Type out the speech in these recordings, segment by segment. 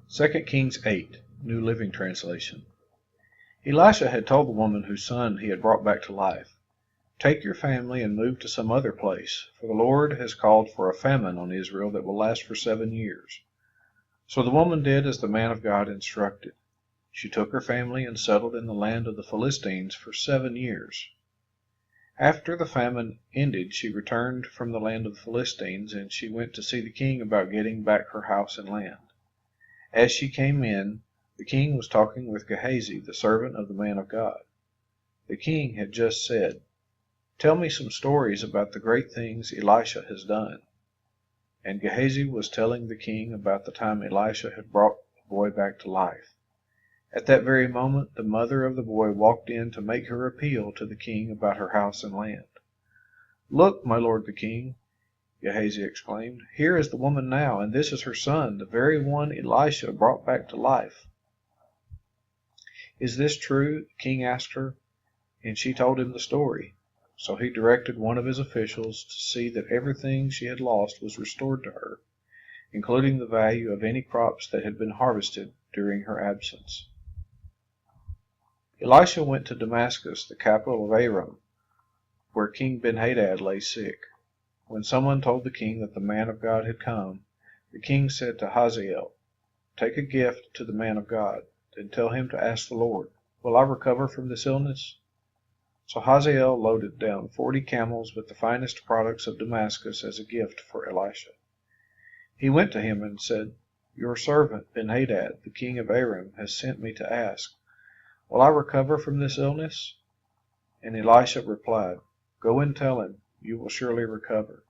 2 Kings 8, New Living Translation. Elisha had told the woman whose son he had brought back to life, "Take your family and move to some other place, for the Lord has called for a famine on Israel that will last for 7 years." So the woman did as the man of God instructed. She took her family and settled in the land of the Philistines for 7 years. After the famine ended, she returned from the land of the Philistines, and she went to see the king about getting back her house and land. As she came in, the king was talking with Gehazi, the servant of the man of God. The king had just said, "Tell me some stories about the great things Elisha has done." And Gehazi was telling the king about the time Elisha had brought the boy back to life. At that very moment, the mother of the boy walked in to make her appeal to the king about her house and land. "Look, my lord the king," Gehazi exclaimed, "here is the woman now, and this is her son, the very one Elisha brought back to life." "Is this true?" the king asked her, and she told him the story. So he directed one of his officials to see that everything she had lost was restored to her, including the value of any crops that had been harvested during her absence. Elisha went to Damascus, the capital of Aram, where King Ben-Hadad lay sick. When someone told the king that the man of God had come, the king said to Hazael, "Take a gift to the man of God, then tell him to ask the Lord, 'Will I recover from this illness?'" So Hazael loaded down 40 camels with the finest products of Damascus as a gift for Elisha. He went to him and said, "Your servant Ben-Hadad, the king of Aram, has sent me to ask, 'Will I recover from this illness?'" And Elisha replied, "Go and tell him, you will surely recover.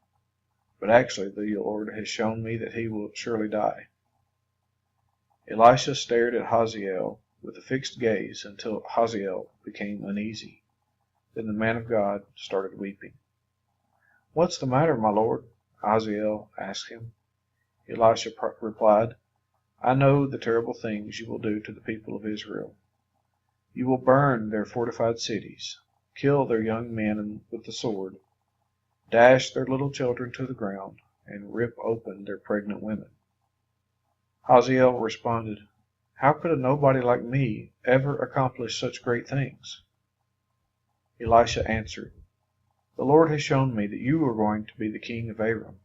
But actually the Lord has shown me that he will surely die." Elisha stared at Hazael with a fixed gaze until Hazael became uneasy. Then the man of God started weeping. "What's the matter, my lord?" Hazael asked him. Elisha replied, "I know the terrible things you will do to the people of Israel. You will burn their fortified cities, kill their young men with the sword, dash their little children to the ground, and rip open their pregnant women." Hazael responded, "How could a nobody like me ever accomplish such great things?" Elisha answered, "The Lord has shown me that you are going to be the king of Aram."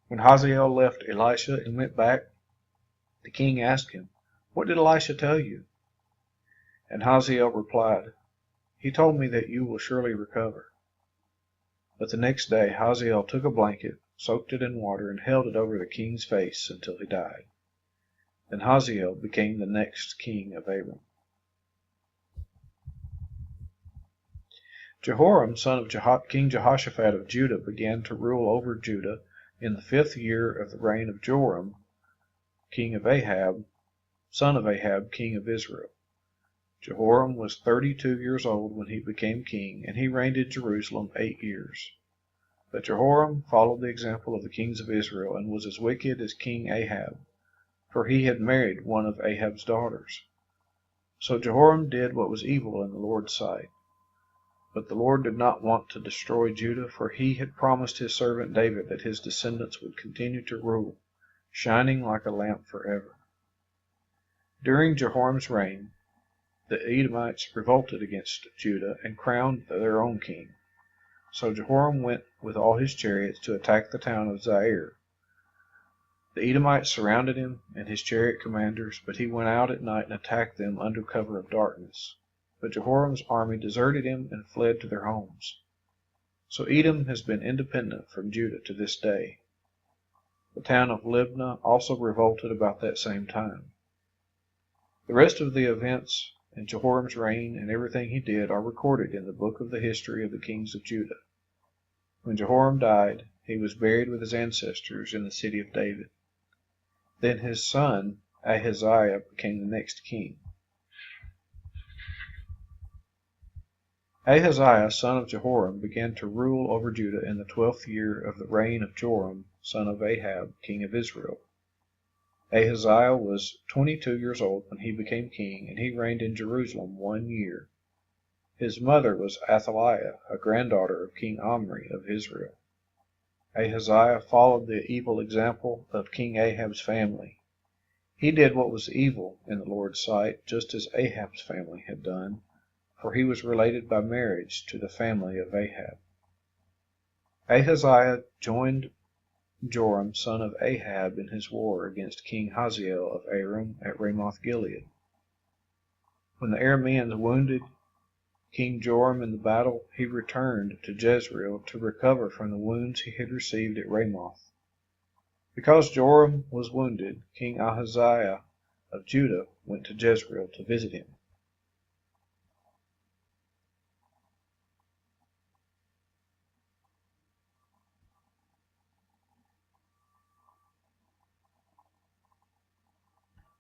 When Hazael left Elisha and went back, the king asked him, "What did Elisha tell you?" And Hazael replied, "He told me that you will surely recover." But the next day Hazael took a blanket, soaked it in water, and held it over the king's face until he died. Then Hazael became the next king of Aram. Jehoram, son of King Jehoshaphat of Judah, began to rule over Judah in the 5th year of the reign of Joram, king of Ahab, son of Ahab, king of Israel. Jehoram was 32 years old when he became king, and he reigned in Jerusalem 8 years. But Jehoram followed the example of the kings of Israel and was as wicked as King Ahab, for he had married one of Ahab's daughters. So Jehoram did what was evil in the Lord's sight. But the Lord did not want to destroy Judah, for he had promised his servant David that his descendants would continue to rule, shining like a lamp forever. During Jehoram's reign, the Edomites revolted against Judah and crowned their own king. So Jehoram went with all his chariots to attack the town of Zair. The Edomites surrounded him and his chariot commanders, but he went out at night and attacked them under cover of darkness. But Jehoram's army deserted him and fled to their homes. So Edom has been independent from Judah to this day. The town of Libnah also revolted about that same time. The rest of the events in Jehoram's reign and everything he did are recorded in the book of the history of the kings of Judah. When Jehoram died, he was buried with his ancestors in the city of David. Then his son Ahaziah became the next king. Ahaziah, son of Jehoram, began to rule over Judah in the 12th year of the reign of Joram, son of Ahab, king of Israel. Ahaziah was 22 years old when he became king, and he reigned in Jerusalem 1 year. His mother was Athaliah, a granddaughter of King Omri of Israel. Ahaziah followed the evil example of King Ahab's family. He did what was evil in the Lord's sight, just as Ahab's family had done, for he was related by marriage to the family of Ahab. Ahaziah joined Joram son of Ahab in his war against King Hazael of Aram at Ramoth Gilead. When the Arameans wounded King Joram in the battle, he returned to Jezreel to recover from the wounds he had received at Ramoth. Because Joram was wounded, King Ahaziah of Judah went to Jezreel to visit him.